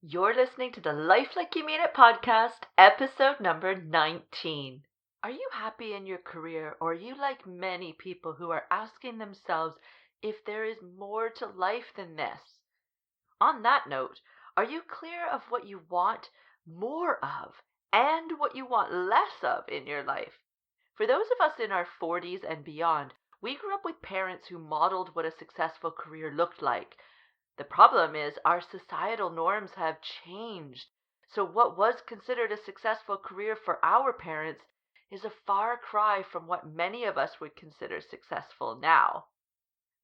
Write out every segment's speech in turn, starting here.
You're listening to the Life Like You Mean It podcast, episode number 19. Are you happy in your career, or are you like many people who are asking themselves if there is more to life than this? On that note, are you clear of what you want more of and what you want less of in your life? For those of us in our 40s and beyond, we grew up with parents who modeled what a successful career looked like. The problem is our societal norms have changed. So what was considered a successful career for our parents is a far cry from what many of us would consider successful now.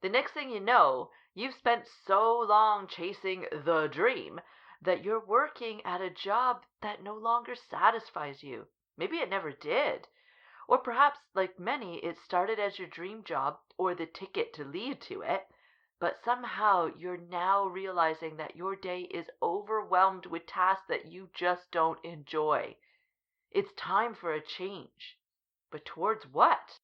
The next thing you know, you've spent so long chasing the dream that you're working at a job that no longer satisfies you. Maybe it never did. Or perhaps, like many, it started as your dream job or the ticket to lead to it. But somehow you're now realizing that your day is overwhelmed with tasks that you just don't enjoy. It's time for a change. But towards what?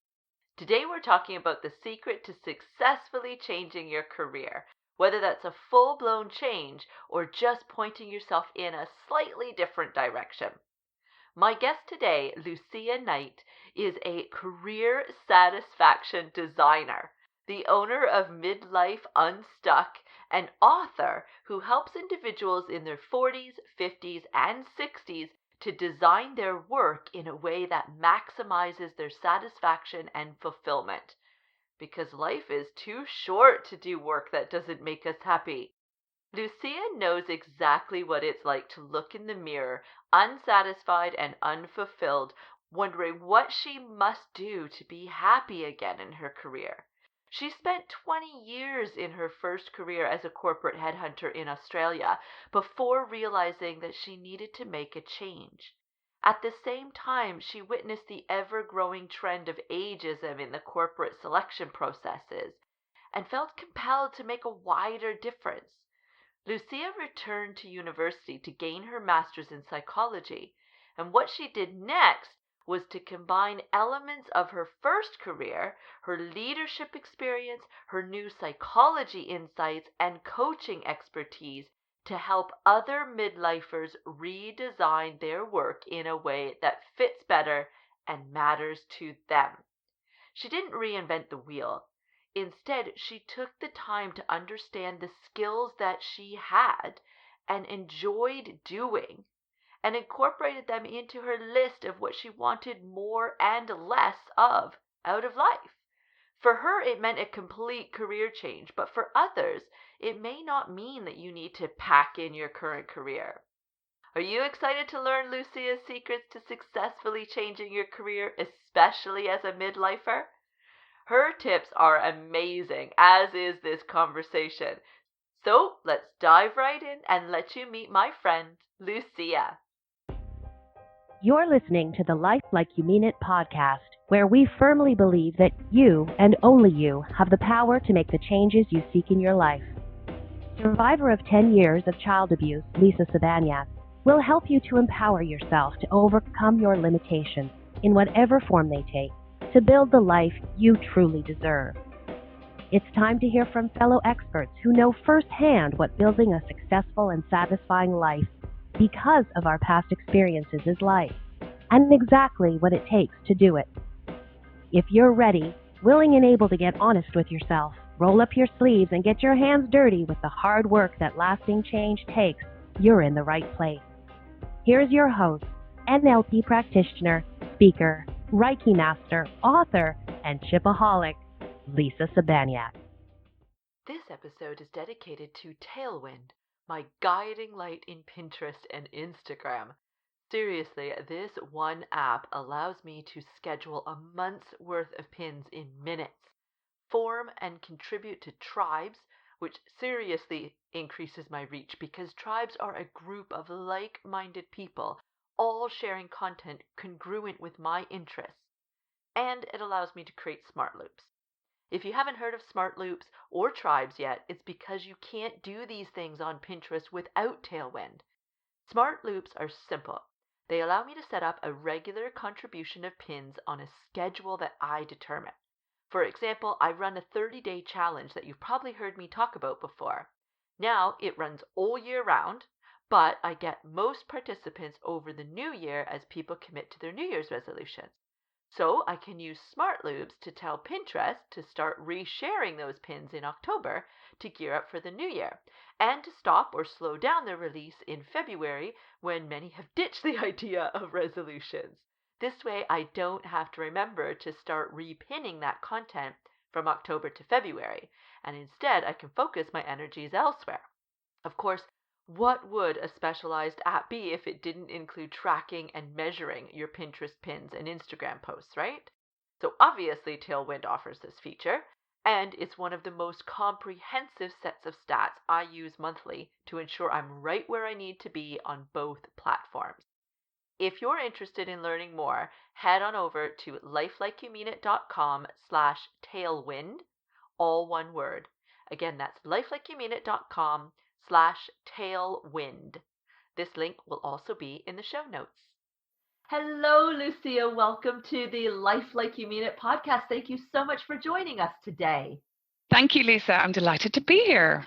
Today we're talking about the secret to successfully changing your career, whether that's a full-blown change or just pointing yourself in a slightly different direction. My guest today, Lucia Knight, is a career satisfaction designer, the owner of Midlife Unstuck, an author who helps individuals in their 40s, 50s, and 60s to design their work in a way that maximizes their satisfaction and fulfillment. Because life is too short to do work that doesn't make us happy. Lucia knows exactly what it's like to look in the mirror, unsatisfied and unfulfilled, wondering what she must do to be happy again in her career. She spent 20 years in her first career as a corporate headhunter in Australia before realizing that she needed to make a change. At the same time, she witnessed the ever-growing trend of ageism in the corporate selection processes and felt compelled to make a wider difference. Lucia returned to university to gain her master's in psychology, and what she did next was to combine elements of her first career, her leadership experience, her new psychology insights, and coaching expertise to help other midlifers redesign their work in a way that fits better and matters to them. She didn't reinvent the wheel. Instead, she took the time to understand the skills that she had and enjoyed doing and incorporated them into her list of what she wanted more and less of out of life. For her, it meant a complete career change, but for others, it may not mean that you need to pack in your current career. Are you excited to learn Lucia's secrets to successfully changing your career, especially as a midlifer? Her tips are amazing, as is this conversation. So let's dive right in and let you meet my friend, Lucia. You're listening to the Life Like You Mean It podcast, where we firmly believe that you and only you have the power to make the changes you seek in your life. Survivor of 10 years of child abuse, Lucia Knight, will help you to empower yourself to overcome your limitations in whatever form they take, to build the life you truly deserve. It's time to hear from fellow experts who know firsthand what building a successful and satisfying life because of our past experiences is like, and exactly what it takes to do it. If you're ready, willing and able to get honest with yourself, roll up your sleeves and get your hands dirty with the hard work that lasting change takes, you're in the right place. Here's your host, NLP practitioner, speaker, Reiki master, author, and chipaholic, Lucia Knight. This episode is dedicated to Tailwind, my guiding light in Pinterest and Instagram. Seriously, this one app allows me to schedule a month's worth of pins in minutes, form and contribute to tribes, which seriously increases my reach because tribes are a group of like-minded people, all sharing content congruent with my interests. And it allows me to create smart loops. If you haven't heard of smart loops or tribes yet, it's because you can't do these things on Pinterest without Tailwind. Smart loops are simple. They allow me to set up a regular contribution of pins on a schedule that I determine. For example, I run a 30-day challenge that you've probably heard me talk about before. Now, it runs all year round, but I get most participants over the new year as people commit to their New Year's resolutions. So I can use Smart Loops to tell Pinterest to start resharing those pins in October to gear up for the new year, and to stop or slow down their release in February when many have ditched the idea of resolutions. This way I don't have to remember to start repinning that content from October to February, and instead I can focus my energies elsewhere. Of course, what would a specialized app be if it didn't include tracking and measuring your Pinterest pins and Instagram posts, right? So obviously Tailwind offers this feature, and it's one of the most comprehensive sets of stats I use monthly to ensure I'm right where I need to be on both platforms. If you're interested in learning more, head on over to lifelikeyoumeanit.com/tailwind, all one word. Again, that's lifelikeyoumeanit.com/tailwind. This link will also be in the show notes. Hello, Lucia. Welcome to the Life Like You Mean It podcast. Thank you so much for joining us today. Thank you, Lisa. I'm delighted to be here.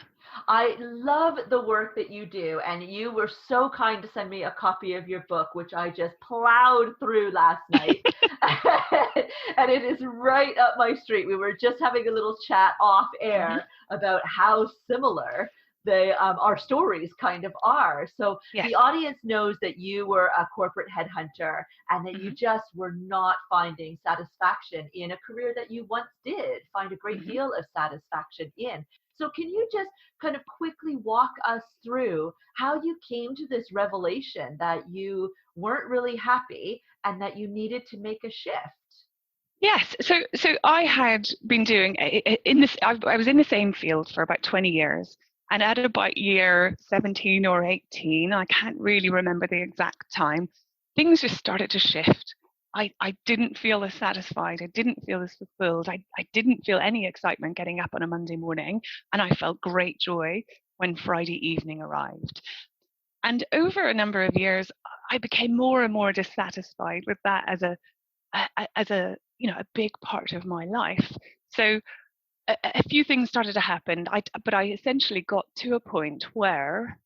I love the work that you do, and you were so kind to send me a copy of your book, which I just plowed through last night. And it is right up my street. We were just having a little chat off air about how similar our stories kind of are. So the audience knows that you were a corporate headhunter and that you just were not finding satisfaction in a career that you once did find a great deal of satisfaction in. So can you just kind of quickly walk us through how you came to this revelation that you weren't really happy and that you needed to make a shift? Yes. So I had been doing in this. I was in the same field for about 20 years, and at about year 17 or 18, I can't really remember the exact time, things just started to shift. I didn't feel as satisfied. I didn't feel as fulfilled. I didn't feel any excitement getting up on a Monday morning, and I felt great joy when Friday evening arrived. And over a number of years, I became more and more dissatisfied with that as a big part of my life. So a few things started to happen. But I essentially got to a point where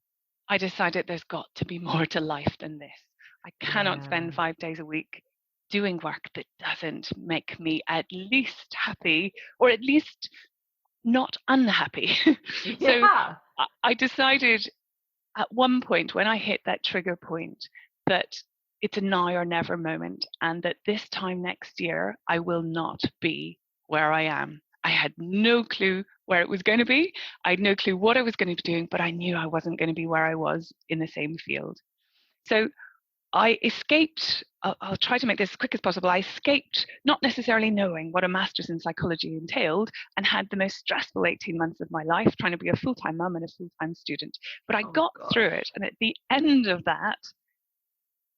I decided there's got to be more to life than this. I cannot spend 5 days a week doing work that doesn't make me at least happy, or at least not unhappy. So I decided at one point when I hit that trigger point that it's a now or never moment, and that this time next year I will not be where I am. I had no clue where it was going to be. I had no clue what I was going to be doing, but I knew I wasn't going to be where I was in the same field. So I escaped, I'll try to make this as quick as possible. I escaped not necessarily knowing what a master's in psychology entailed, and had the most stressful 18 months of my life trying to be a full-time mum and a full-time student. But I got through it. And at the end of that,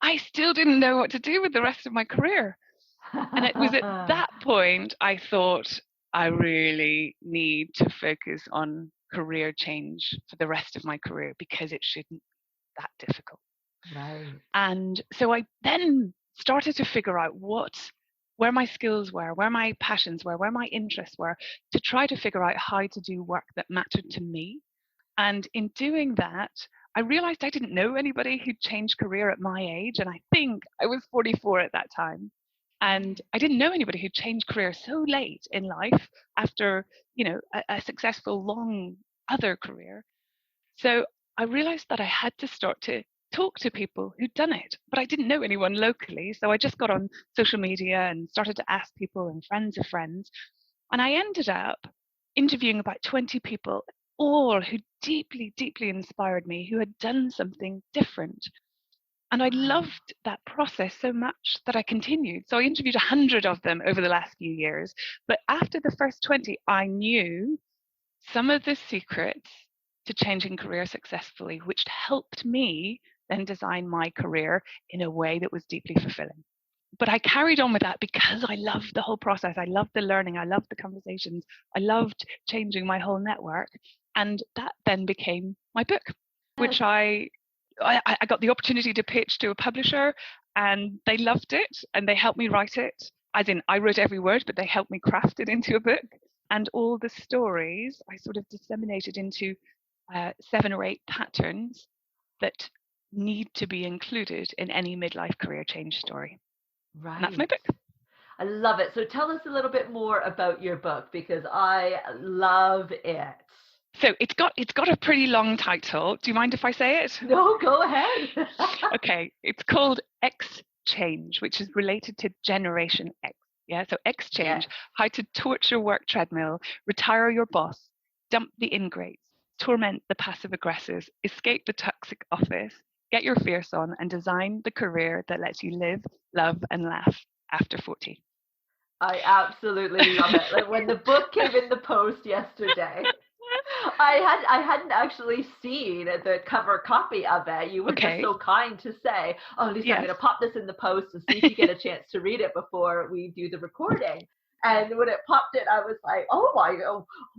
I still didn't know what to do with the rest of my career. And it was at that point I thought, I really need to focus on career change for the rest of my career, because it shouldn't be that difficult. Right. And so I then started to figure out where my skills were, where my passions were, where my interests were, to try to figure out how to do work that mattered to me. And in doing that, I realized I didn't know anybody who'd changed career at my age. And I think I was 44 at that time. And I didn't know anybody who'd changed career so late in life after, a successful long other career. So I realized that I had to start to talk to people who'd done it, but I didn't know anyone locally. So I just got on social media and started to ask people and friends of friends. And I ended up interviewing about 20 people, all who deeply, deeply inspired me, who had done something different. And I loved that process so much that I continued. So I interviewed 100 of them over the last few years. But after the first 20, I knew some of the secrets to changing career successfully, which helped me then design my career in a way that was deeply fulfilling. But I carried on with that because I loved the whole process. I loved the learning. I loved the conversations. I loved changing my whole network. And that then became my book, which I got the opportunity to pitch to a publisher, and they loved it and they helped me write it. As in, I wrote every word, but they helped me craft it into a book. And all the stories I sort of disseminated into 7 or 8 patterns that need to be included in any midlife career change story. Right. And that's my book. I love it. So tell us a little bit more about your book, because I love it. So it's got a pretty long title. Do you mind if I say it? No, go ahead. Okay, it's called X Change, which is related to Generation X. Yeah, so X Change, Yes. how to torch your work treadmill, retire your boss, dump the ingrates, torment the passive aggressors, escape the toxic office, get your fierce on, and design the career that lets you live, love, and laugh after 40. I absolutely love it. Like when the book came in the post yesterday, I hadn't actually seen the cover copy of it. You were just so kind to say, "Oh, Lisa, I'm going to pop this in the post and see if you get a chance to read it before we do the recording." And when it popped in, I was like, "Oh my,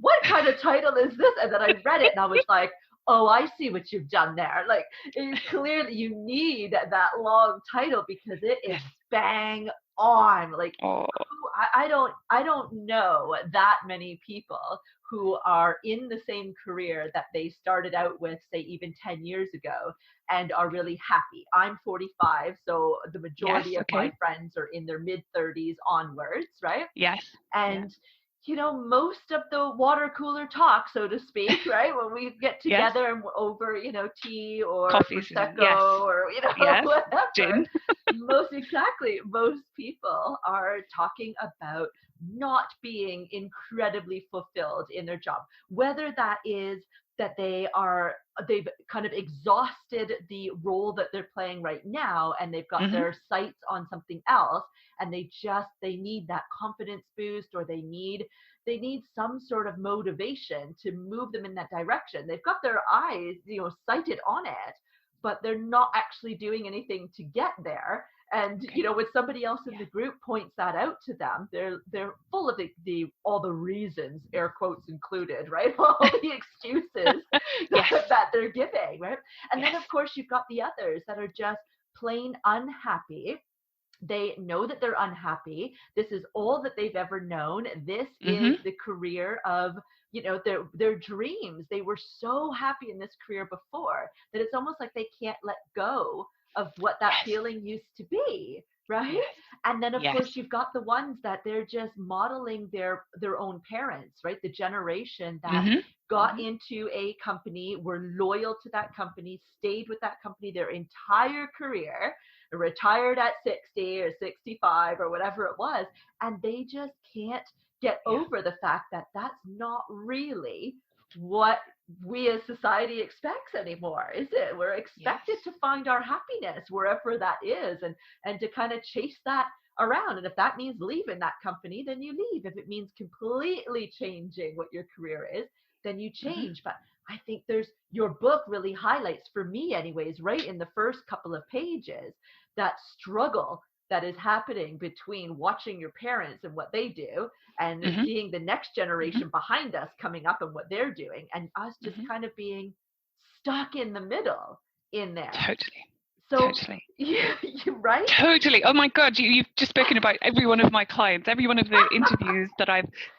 what kind of title is this?" And then I read it, and I was like, "Oh, I see what you've done there. Like, it's clear that you need that long title because it is bang on. Like, I don't know that many people who are in the same career that they started out with, say, even 10 years ago, and are really happy. I'm 45, so the majority of my friends are in their mid 30s onwards, right? Yes. And most of the water cooler talk, so to speak, right? When we get together and over, tea or coffees, prosecco or whatever. Gin. Most people are talking about not being incredibly fulfilled in their job, whether that is that they've kind of exhausted the role that they're playing right now and they've got their sights on something else, and they need that confidence boost, or they need some sort of motivation to move them in that direction. They've got their eyes sighted on it, but they're not actually doing anything to get there. And when somebody else in the group points that out to them, they're full of all the reasons, air quotes included, right? All the excuses that they're giving, right? And then of course you've got the others that are just plain unhappy. They know that they're unhappy. This is all that they've ever known. This is the career of their dreams. They were so happy in this career before that it's almost like they can't let go of what that feeling used to be, right? And then of course you've got the ones that they're just modeling their own parents, right? The generation that got into a company, were loyal to that company, stayed with that company their entire career, retired at 60 or 65 or whatever it was, and they just can't get over the fact that that's not really what we as society expects anymore, is it? We're expected to find our happiness wherever that is, and to kind of chase that around. And if that means leaving that company, then you leave. If it means completely changing what your career is, then you change. But I think your book really highlights, for me anyways, right in the first couple of pages, that struggle that is happening between watching your parents and what they do, and seeing the next generation behind us coming up and what they're doing, and us just kind of being stuck in the middle in there. Totally. You're right. Totally. Oh my God, you've just spoken about every one of my clients, every one of the interviews that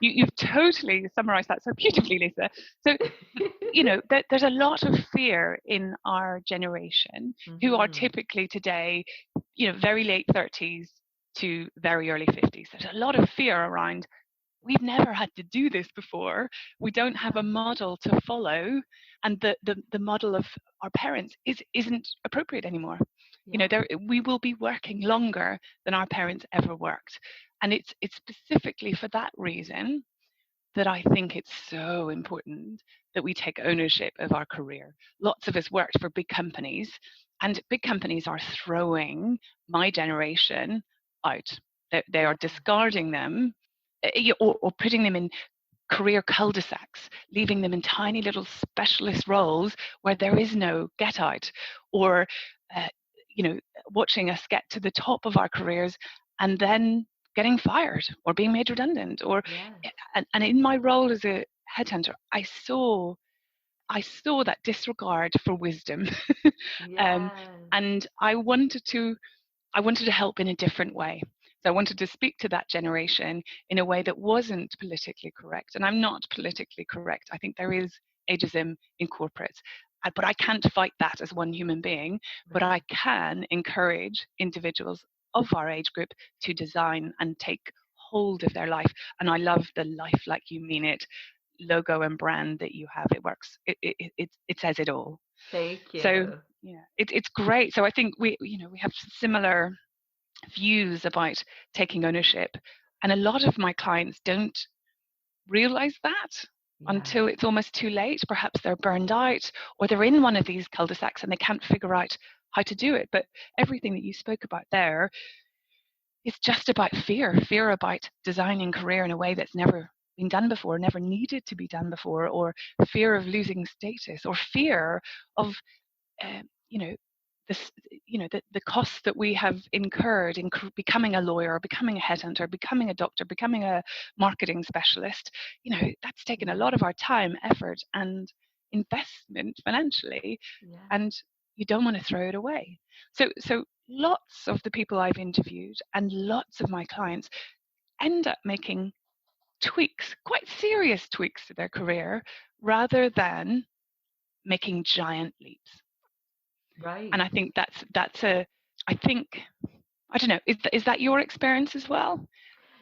you've totally summarized that so beautifully, Lisa. So, there's a lot of fear in our generation who are typically today, very late 30s to very early 50s. There's a lot of fear around, we've never had to do this before. We don't have a model to follow, and the model of our parents isn't appropriate anymore. We will be working longer than our parents ever worked, and it's specifically for that reason that I think it's so important that we take ownership of our career. Lots of us worked for big companies, and big companies are throwing my generation out. They are discarding them, or putting them in career cul-de-sacs, leaving them in tiny little specialist roles where there is no get out, or watching us get to the top of our careers and then getting fired or being made redundant, or and in my role as a headhunter, I saw that disregard for wisdom. And I wanted to help in a different way. So I wanted to speak to that generation in a way that wasn't politically correct. And I'm not politically correct. I think there is ageism in corporates. but I can't fight that as one human being, but I can encourage individuals of our age group to design and take hold of their life. And I love the Life Like You Mean It logo and brand that you have. It works. It says it all. Thank So you. yeah, it's great. So I think we have similar views about taking ownership, and a lot of my clients don't realize that Yeah. until it's almost too late. Perhaps they're burned out, or they're in one of these cul-de-sacs and they can't figure out how to do it. But everything that you spoke about there is just about fear about designing career in a way that's never been done before, never needed to be done before, or fear of losing status, or fear of you know this the costs that we have incurred in becoming a lawyer, becoming a headhunter, becoming a doctor, becoming a marketing specialist. That's taken a lot of our time, effort, and investment financially, Yeah. and you don't want to throw it away. So lots of the people I've interviewed and lots of my clients end up making tweaks, quite serious tweaks to their career, rather than making giant leaps. Right. And I think I think, I don't know, is that your experience as well?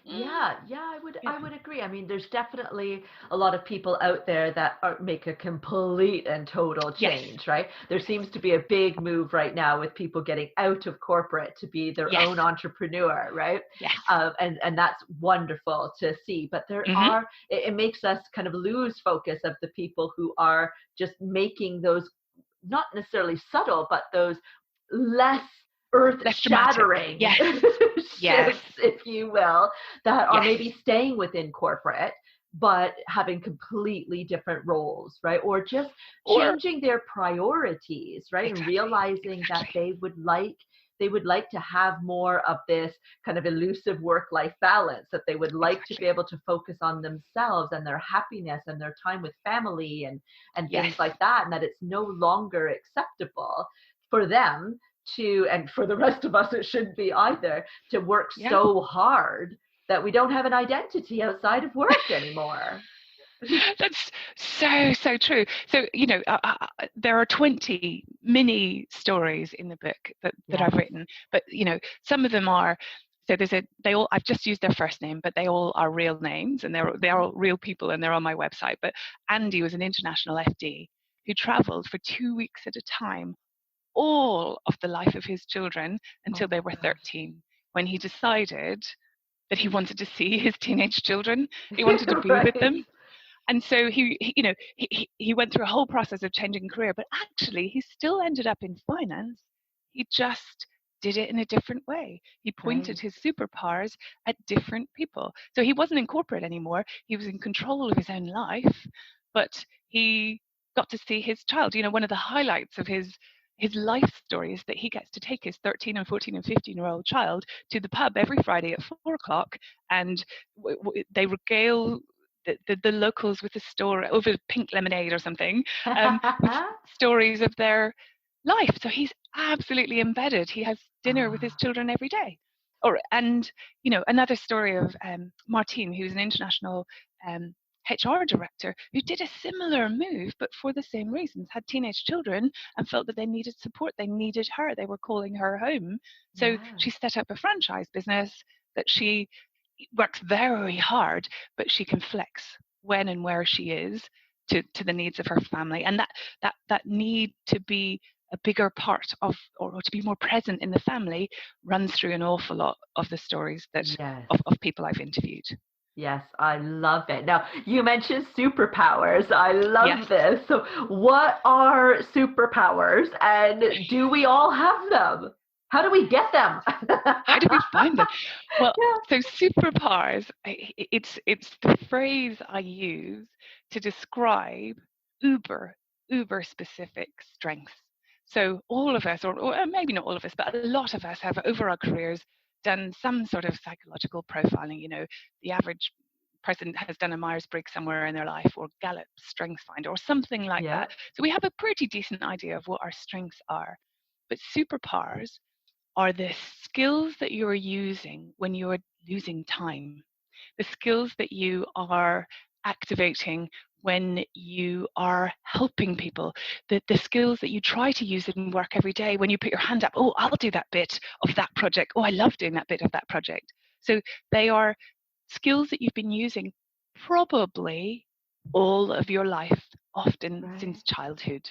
Yeah, I would Yeah. I would agree. I mean, there's definitely a lot of people out there that make a complete and total Yes. change, right? There seems to be a big move right now with people getting out of corporate to be their Yes. own entrepreneur, right? Yes. And that's wonderful to see. But Mm-hmm. it makes us kind of lose focus of the people who are just making those, not necessarily subtle, but those less Less dramatic. earth-shattering Yes. Yes. shifts, if you will, that are Yes. maybe staying within corporate, but having completely different roles, right? Or just Or changing their priorities, right? And realizing that they would like to have more of this kind of elusive work-life balance, that they would like to be Exactly. able to focus on themselves and their happiness and their time with family and Yes. things like that, and that it's no longer acceptable for them to, and for the rest of us it shouldn't be either, to work Yeah. so hard that we don't have an identity outside of work anymore. That's so true. So there are 20 mini stories in the book that Yes. I've written, but some of them are. So I've just used their first name, but they all are real names, and they're all real people, and they're on my website. But Andy was an international FD who travelled for 2 weeks at a time, all of the life of his children until Oh they my were gosh. 13, when he decided that he wanted to see his teenage children. He wanted to be with Right. them. And so he went through a whole process of changing career, but actually he still ended up in finance. He just did it in a different way. He pointed Right. his superpowers at different people. So he wasn't in corporate anymore. He was in control of his own life, but he got to see his child. One of the highlights of his life story is that he gets to take his 13 and 14 and 15-year-old child to the pub every Friday at 4 o'clock, and they regale the locals with a story over pink lemonade or something, with stories of their life. So he's absolutely embedded. He has dinner with his Ah, children every day. And another story of Martine, who's an international HR director, who did a similar move, but for the same reasons, had teenage children and felt that they needed support. They needed her. They were calling her home. So yeah. she set up a franchise business that she works very hard, but she can flex when and where she is to the needs of her family. And that need to be a bigger part of, or to be more present in the family, runs through an awful lot of the stories that Yes. of people I've interviewed. Yes, I love it. Now, you mentioned superpowers. I Yes. love this. So, what are superpowers, and do we all have them? How do we get them? How do we find them? Well, Yeah. so superpowers, it's the phrase I use to describe uber specific strengths. So all of us, or maybe not all of us, but a lot of us have over our careers done some sort of psychological profiling. The average person has done a Myers-Briggs somewhere in their life, or Gallup Strengths Finder, or something like Yeah. that. So we have a pretty decent idea of what our strengths are. But superpowers are the skills that you're using when you're losing time, the skills that you are activating when you are helping people, the skills that you try to use in work every day, when you put your hand up, oh, I'll do that bit of that project. Oh, I love doing that bit of that project. So they are skills that you've been using probably all of your life, often Right. since childhood.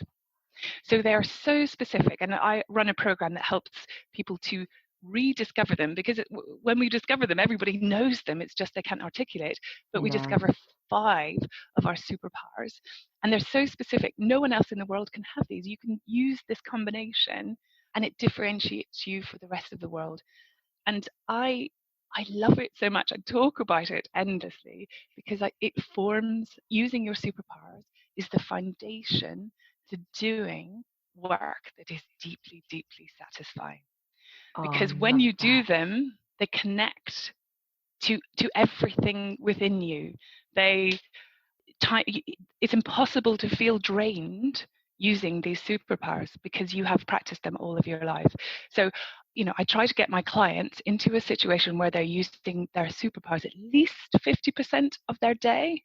So they are so specific. And I run a program that helps people to rediscover them, because when we discover them, everybody knows them. It's just they can't articulate. But we Yes. discover 5 of our superpowers. And they're so specific. No one else in the world can have these. You can use this combination and it differentiates you for the rest of the world. And I love it so much. I talk about it endlessly because it forms, using your superpowers is the foundation to doing work that is deeply, deeply satisfying. Oh, I Because when love you do that. them, they connect to everything within you. They it's impossible to feel drained using these superpowers because you have practiced them all of your life. So, I try to get my clients into a situation where they're using their superpowers at least 50% of their day.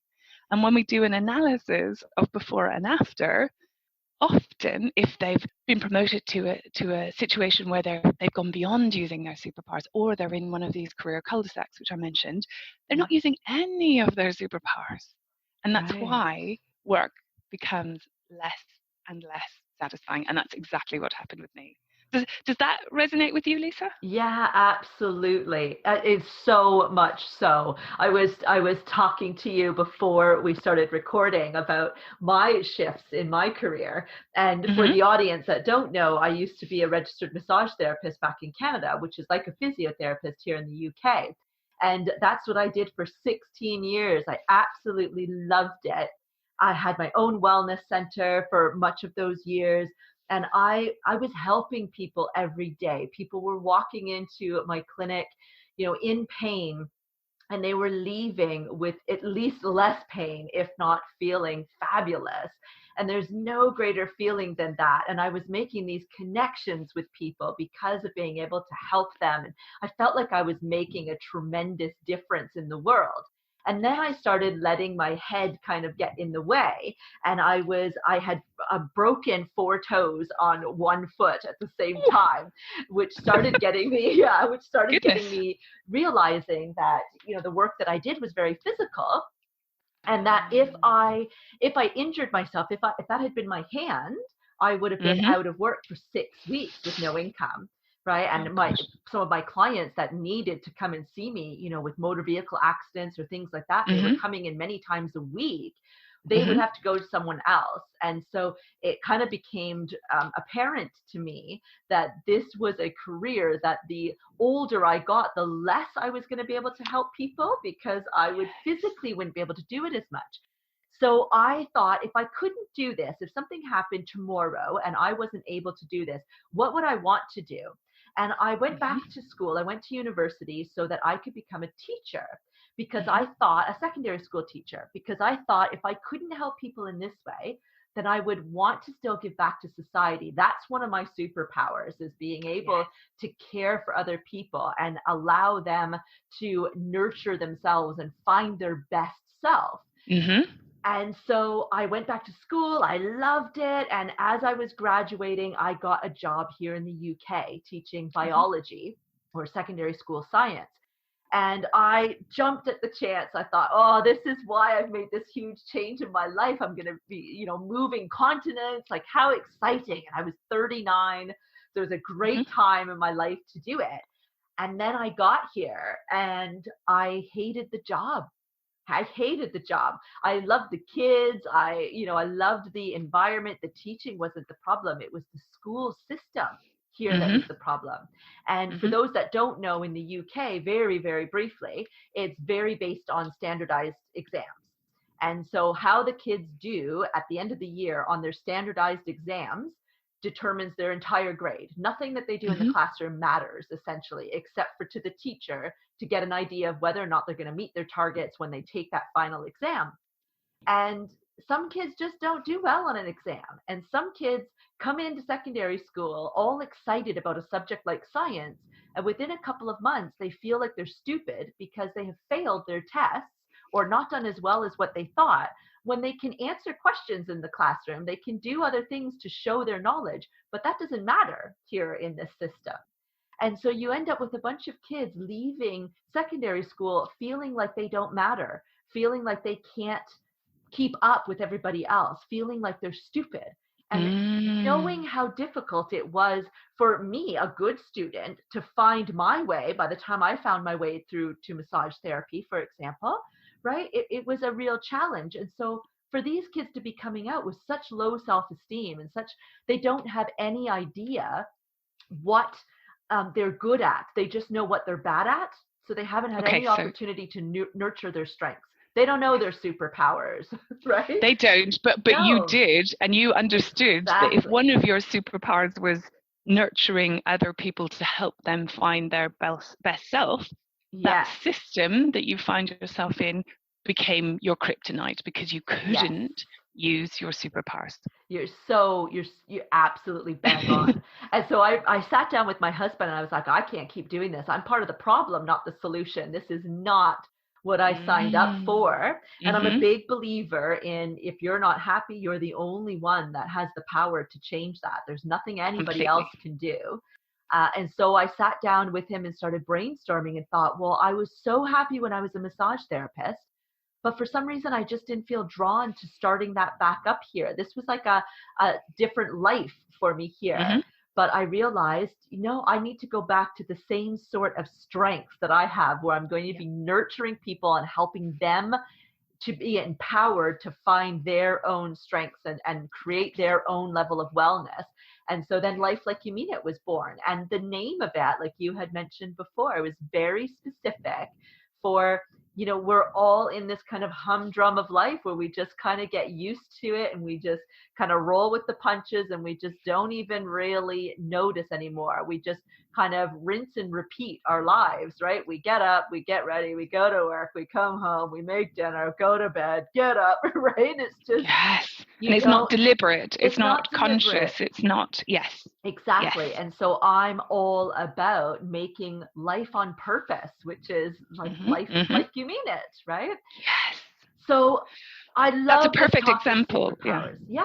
And when we do an analysis of before and after, often if they've been promoted to a situation where they've gone beyond using their superpowers, or they're in one of these career cul-de-sacs which I mentioned, they're Yeah. not using any of their superpowers. And that's Right. why work becomes less and less satisfying. And that's exactly what happened with me. Does that resonate with you, Lisa? Yeah, absolutely. It's so much so. I was talking to you before we started recording about my shifts in my career. And for Mm-hmm. the audience that don't know, I used to be a registered massage therapist back in Canada, which is like a physiotherapist here in the UK. And that's what I did for 16 years. I absolutely loved it. I had my own wellness center for much of those years, and I was helping people every day. People were walking into my clinic, in pain, and they were leaving with at least less pain, if not feeling fabulous. And there's no greater feeling than that. And I was making these connections with people because of being able to help them. And I felt like I was making a tremendous difference in the world. And then I started letting my head kind of get in the way. And I had broken 4 toes on one foot at the same Oh, time, which started getting me, yeah, which started getting goodness. me realizing that the work that I did was very physical, and that if I injured myself, if that had been my hand, I would have been Mm-hmm. out of work for 6 weeks with no income, right? Oh And gosh. some of my clients that needed to come and see me, with motor vehicle accidents or things like that, they were Mm-hmm. coming in many times a week. They would Mm-hmm. have to go to someone else, and so it kind of became apparent to me that this was a career that the older I got, the less I was going to be able to help people, because I would physically wouldn't be able to do it as much. So I thought, if I couldn't do this, if something happened tomorrow and I wasn't able to do this, what would I want to do? And I went back Mm-hmm. to school. I went to university so that I could become a teacher, because Mm-hmm. I thought, a secondary school teacher, because I thought if I couldn't help people in this way, then I would want to still give back to society. That's one of my superpowers, is being able Yes. to care for other people and allow them to nurture themselves and find their best self. Mm-hmm. And so I went back to school. I loved it. And as I was graduating, I got a job here in the UK teaching Mm-hmm. biology, or secondary school science. And I jumped at the chance. I thought, oh, this is why I've made this huge change in my life. I'm going to be, moving continents. Like, how exciting. And I was 39. So it was a Mm-hmm. great time in my life to do it. And then I got here and I hated the job. I hated the job. I loved the kids. I loved the environment. The teaching wasn't the problem. It was the school system here that was Mm-hmm. the problem. And for Mm-hmm. those that don't know, in the UK, very, very briefly, it's very based on standardized exams. And so how the kids do at the end of the year on their standardized exams determines their entire grade. Nothing that they do in the Mm-hmm. classroom matters, essentially, except for to the teacher, to get an idea of whether or not they're going to meet their targets when they take that final exam. And some kids just don't do well on an exam. And some kids come into secondary school all excited about a subject like science. And within a couple of months, they feel like they're stupid because they have failed their tests, or not done as well as what they thought, when they can answer questions in the classroom, they can do other things to show their knowledge, but that doesn't matter here in this system. And so you end up with a bunch of kids leaving secondary school feeling like they don't matter, feeling like they can't keep up with everybody else, feeling like they're stupid. And knowing how difficult it was for me, a good student, to find my way by the time I found my way through to massage therapy, for example, right? It was a real challenge. And so for these kids to be coming out with such low self-esteem and such, they don't have any idea what they're good at. They just know what they're bad at. So they haven't had any opportunity to nurture their strengths. They don't know their superpowers, right? They don't, but No. You did, and you understood that if one of your superpowers was nurturing other people to help them find their best self, that system that you find yourself in became your kryptonite because you couldn't use your superpowers. You're absolutely bang on. And so I sat down with my husband and I was like, I can't keep doing this. I'm part of the problem, not the solution. This is not what I signed up for. And I'm a big believer in, if you're not happy, you're the only one that has the power to change that. There's nothing anybody else can do. And so I sat down with him and started brainstorming and thought, well, I was so happy when I was a massage therapist, but for some reason, I just didn't feel drawn to starting that back up here. This was like a different life for me here. But I realized, I need to go back to the same sort of strengths that I have, where I'm going to be nurturing people and helping them to be empowered to find their own strengths and create their own level of wellness. And so then Life Like You Mean It was born. And the name of it, like you had mentioned before, was very specific for, we're all in this kind of humdrum of life where we just kind of get used to it and we just kind of roll with the punches and we just don't even really notice anymore. We just kind of rinse and repeat our lives, right? We get up, we get ready, we go to work, we come home, we make dinner, go to bed, get up, right? It's just, and it's not deliberate. It's not conscious. It's not, Exactly. And so I'm all about making life on purpose, which is like life like you mean it, right? Yes. So I love that's a perfect example. Thank you.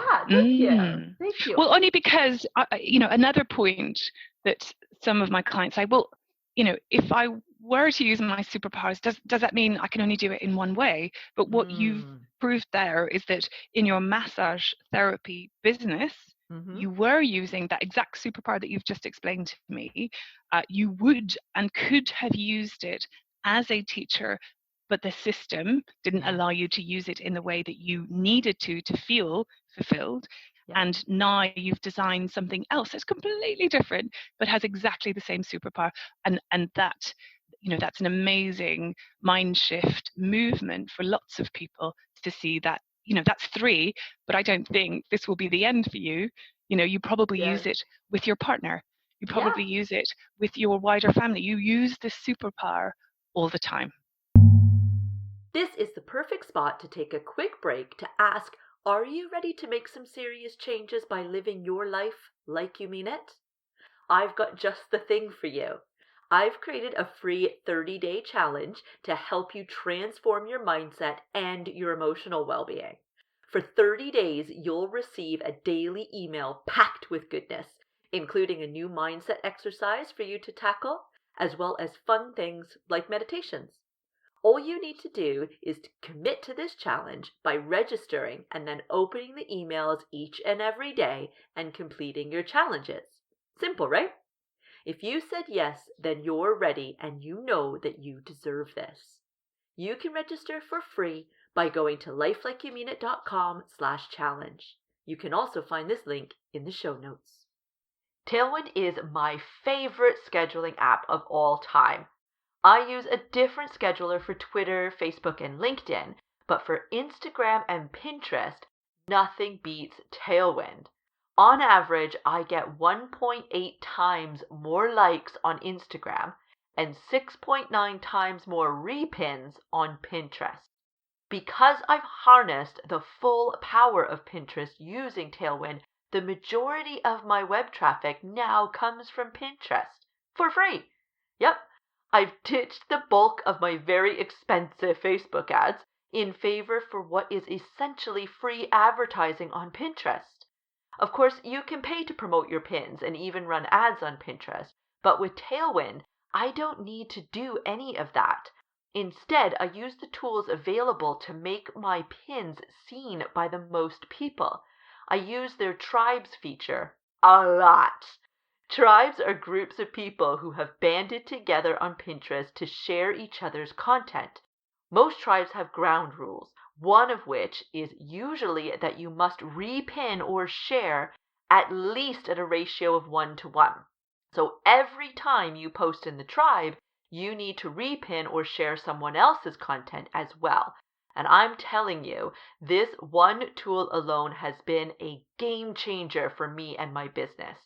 Thank you. Well, only because another point that some of my clients say, well, if I were to use my superpowers, does that mean I can only do it in one way? But what you've proved there is that in your massage therapy business, you were using that exact superpower that you've just explained to me. You would and could have used it as a teacher, but the system didn't allow you to use it in the way that you needed to feel fulfilled. And now you've designed something else that's completely different, but has exactly the same superpower. And that, that's an amazing mind shift movement for lots of people to see that, that's 3, but I don't think this will be the end for you. You probably use it with your partner. You probably use it with your wider family. You use this superpower all the time. This is the perfect spot to take a quick break to ask, are you ready to make some serious changes by living your life like you mean it? I've got just the thing for you. I've created a free 30-day challenge to help you transform your mindset and your emotional well-being. For 30 days, you'll receive a daily email packed with goodness, including a new mindset exercise for you to tackle, as well as fun things like meditations. All you need to do is to commit to this challenge by registering and then opening the emails each and every day and completing your challenges. Simple, right? If you said yes, then you're ready and you know that you deserve this. You can register for free by going to lifelikeyoumeanit.com/challenge. You can also find this link in the show notes. Tailwind is my favorite scheduling app of all time. I use a different scheduler for Twitter, Facebook, and LinkedIn, but for Instagram and Pinterest, nothing beats Tailwind. On average, I get 1.8 times more likes on Instagram and 6.9 times more repins on Pinterest. Because I've harnessed the full power of Pinterest using Tailwind, the majority of my web traffic now comes from Pinterest for free. Yep. I've ditched the bulk of my very expensive Facebook ads in favor for what is essentially free advertising on Pinterest. Of course, you can pay to promote your pins and even run ads on Pinterest, but with Tailwind, I don't need to do any of that. Instead, I use the tools available to make my pins seen by the most people. I use their tribes feature a lot. Tribes are groups of people who have banded together on Pinterest to share each other's content. Most tribes have ground rules, one of which is usually that you must repin or share at least at a ratio of 1:1. So every time you post in the tribe, you need to repin or share someone else's content as well. And I'm telling you, this one tool alone has been a game changer for me and my business.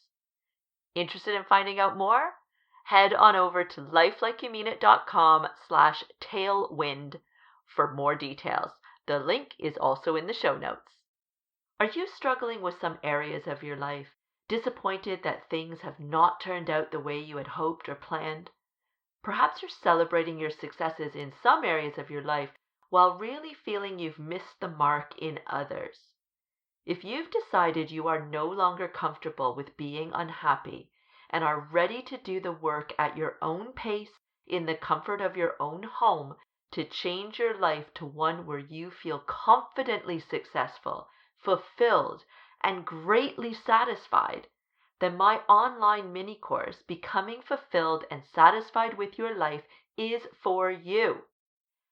Interested in finding out more? Head on over to lifelikeyoumeanit.com/tailwind for more details. The link is also in the show notes. Are you struggling with some areas of your life, disappointed that things have not turned out the way you had hoped or planned? Perhaps you're celebrating your successes in some areas of your life while really feeling you've missed the mark in others. If you've decided you are no longer comfortable with being unhappy and are ready to do the work at your own pace in the comfort of your own home to change your life to one where you feel confidently successful, fulfilled, and greatly satisfied, then my online mini course, Becoming Fulfilled and Satisfied with Your Life, is for you.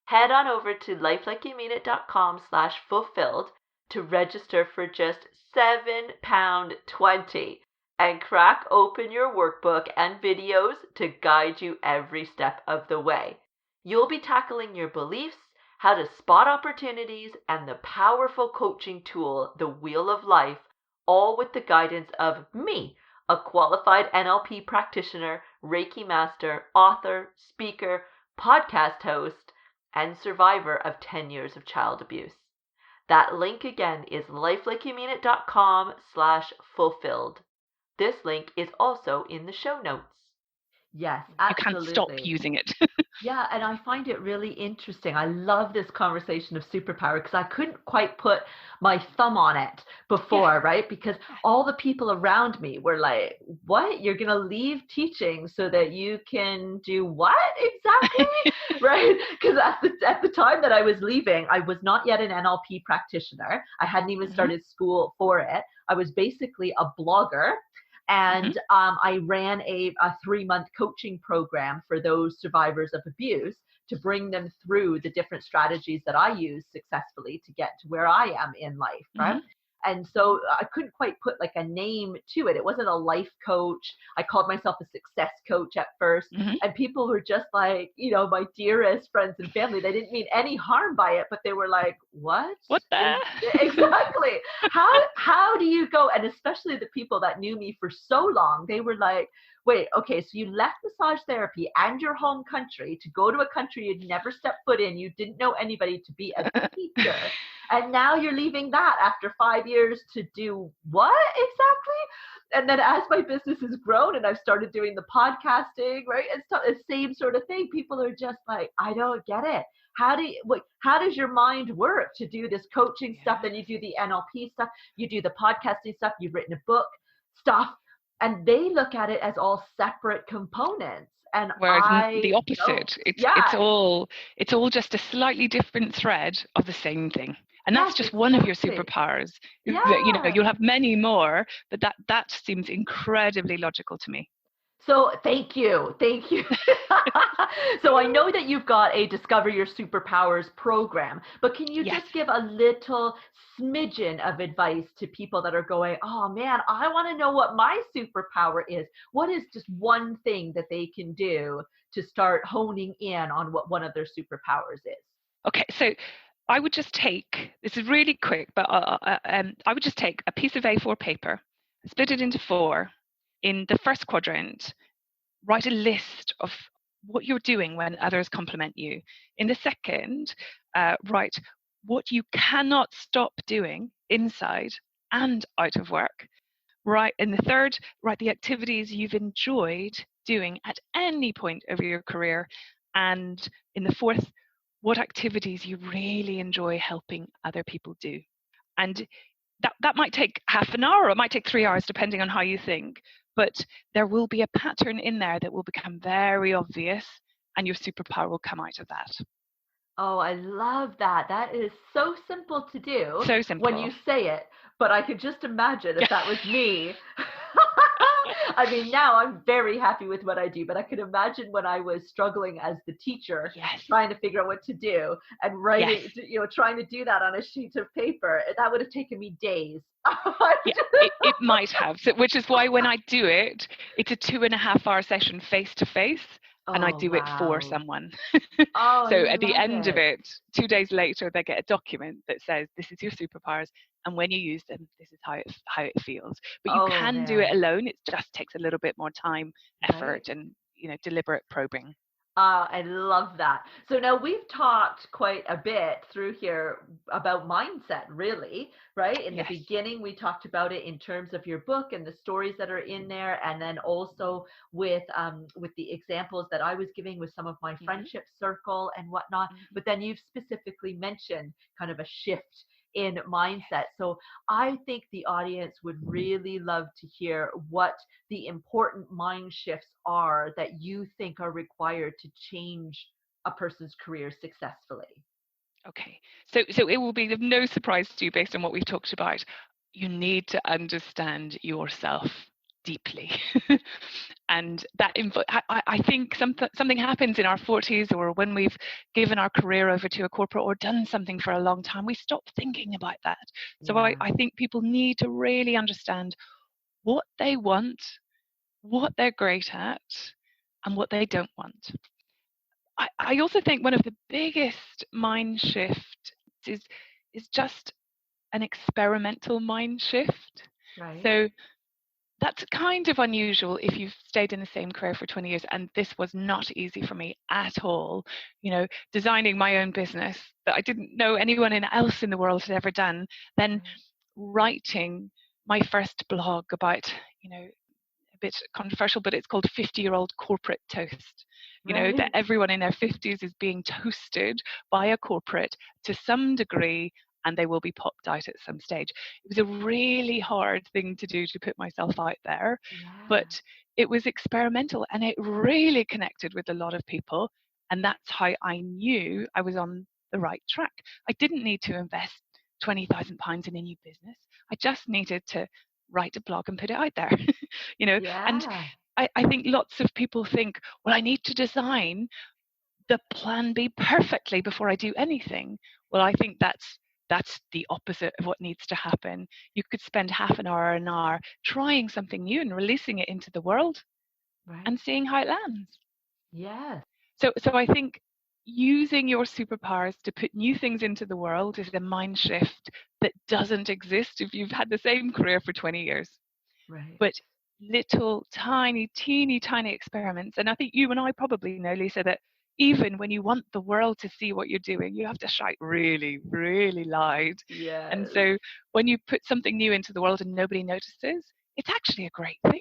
Head on over to lifelikeyoumeanit.com/fulfilled to register for just £7.20 and crack open your workbook and videos to guide you every step of the way. You'll be tackling your beliefs, how to spot opportunities, and the powerful coaching tool, the Wheel of Life, all with the guidance of me, a qualified NLP practitioner, Reiki master, author, speaker, podcast host, and survivor of 10 years of child abuse. That link again is lifelikeyoumeanit.com/fulfilled. This link is also in the show notes. Yes, absolutely. You can't stop using it. Yeah, and I find it really interesting. I love this conversation of superpower because I couldn't quite put my thumb on it before, right? Because all the people around me were like, what? You're going to leave teaching so that you can do what exactly? Right? Because at the time that I was leaving, I was not yet an NLP practitioner. I hadn't even started school for it. I was basically a blogger. And I ran a 3-month coaching program for those survivors of abuse to bring them through the different strategies that I use successfully to get to where I am in life, right? And so I couldn't quite put like a name to it. It wasn't a life coach. I called myself a success coach at first. And people were just like, you know, my dearest friends and family, they didn't mean any harm by it, but they were like, what? What the? Exactly. How do you go? And especially the people that knew me for so long, they were like, wait, okay, so you left massage therapy and your home country to go to a country you'd never stepped foot in. You didn't know anybody, to be a teacher. And now you're leaving that after 5 years to do what exactly? And then as my business has grown and I've started doing the podcasting, right? It's the same sort of thing. People are just like, I don't get it. How does your mind work to do this coaching stuff? And you do the NLP stuff, you do the podcasting stuff, you've written a book stuff, and they look at it as all separate components. And whereas the opposite, it's all just a slightly different thread of the same thing. And that's just one of your superpowers. Yeah. You know, you'll have many more, but that seems incredibly logical to me. So thank you. So I know that you've got a Discover Your Superpowers program, but can you just give a little smidgen of advice to people that are going, oh man, I want to know what my superpower is. What is just one thing that they can do to start honing in on what one of their superpowers is? Okay, so I would just take, this is really quick, but I would just take a piece of A4 paper, split it into 4. In the first quadrant, write a list of what you're doing when others compliment you. In the second, write what you cannot stop doing inside and out of work. Right. In the third, write the activities you've enjoyed doing at any point of your career. And in the fourth, what activities you really enjoy helping other people do. And that might take half an hour, or it might take 3 hours, depending on how you think. But there will be a pattern in there that will become very obvious, and your superpower will come out of that. Oh, I love that. That is so simple to do So when simple. you say it, but I could just imagine if that was me. I mean, now I'm very happy with what I do, but I could imagine when I was struggling as the teacher, Yes. trying to figure out what to do and writing, Yes. trying to do that on a sheet of paper. That would have taken me days. Yeah, it might have. So, which is why when I do it, it's a 2.5-hour session face to face, and I Oh, do it for wow. someone. Oh, So I at the love end of it. it, 2 days later, they get a document that says, this is your superpowers, and when you use them, this is how it feels. But you Oh, can do it man. alone. It just takes a little bit more time, Right. effort, and deliberate probing. I love that. So now we've talked quite a bit through here about mindset, really, right? In the Yes. beginning, we talked about it in terms of your book and the stories that are in there, and then also with the examples that I was giving with some of my friendship circle and whatnot. But then you've specifically mentioned kind of a shift in mindset. So I think the audience would really love to hear what the important mind shifts are that you think are required to change a person's career successfully. Okay. So it will be of no surprise to you, based on what we've talked about. You need to understand yourself deeply. And that I think something happens in our 40s, or when we've given our career over to a corporate or done something for a long time, we stop thinking about that. So Yeah. I think people need to really understand what they want, what they're great at, and what they don't want. I also think one of the biggest mind shift is just an experimental mind shift. Right. So that's kind of unusual if you've stayed in the same career for 20 years, and this was not easy for me at all. Designing my own business that I didn't know anyone else in the world had ever done, then writing my first blog about, a bit controversial, but it's called 50-year-old corporate toast. That everyone in their 50s is being toasted by a corporate to some degree, and they will be popped out at some stage. It was a really hard thing to do, to put myself out there, but it was experimental, and it really connected with a lot of people. And that's how I knew I was on the right track. I didn't need to invest £20,000 in a new business. I just needed to write a blog and put it out there. And I think lots of people think, well, I need to design the plan B perfectly before I do anything. Well, I think that's the opposite of what needs to happen. You could spend half an hour trying something new and releasing it into the world and seeing how it lands. Yes. So I think using your superpowers to put new things into the world is a mind shift that doesn't exist if you've had the same career for 20 years. Right. But little tiny, teeny tiny experiments. And I think you and I probably know, Lisa, that even when you want the world to see what you're doing, you have to shout really, really loud. Yes. And so when you put something new into the world and nobody notices, it's actually a great thing.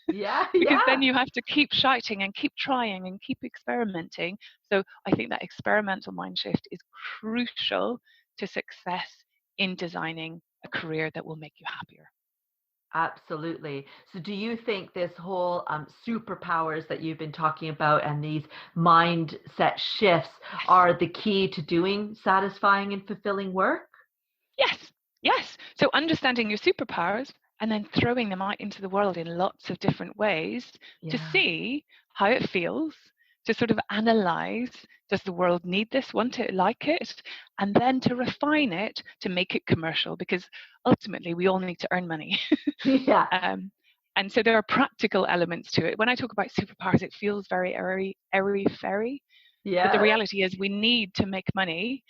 Because then you have to keep shouting and keep trying and keep experimenting. So I think that experimental mind shift is crucial to success in designing a career that will make you happier. Absolutely. So do you think this whole superpowers that you've been talking about and these mindset shifts are the key to doing satisfying and fulfilling work? Yes. So understanding your superpowers and then throwing them out into the world in lots of different ways to see how it feels, to sort of analyze, does the world need this, want it, like it, and then to refine it to make it commercial, because ultimately we all need to earn money. And so there are practical elements to it. When I talk about superpowers, it feels very airy-fairy. But the reality is we need to make money.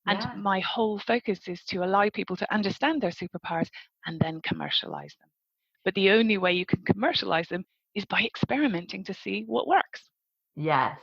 And my whole focus is to allow people to understand their superpowers and then commercialize them. But the only way you can commercialize them is by experimenting to see what works. Yes.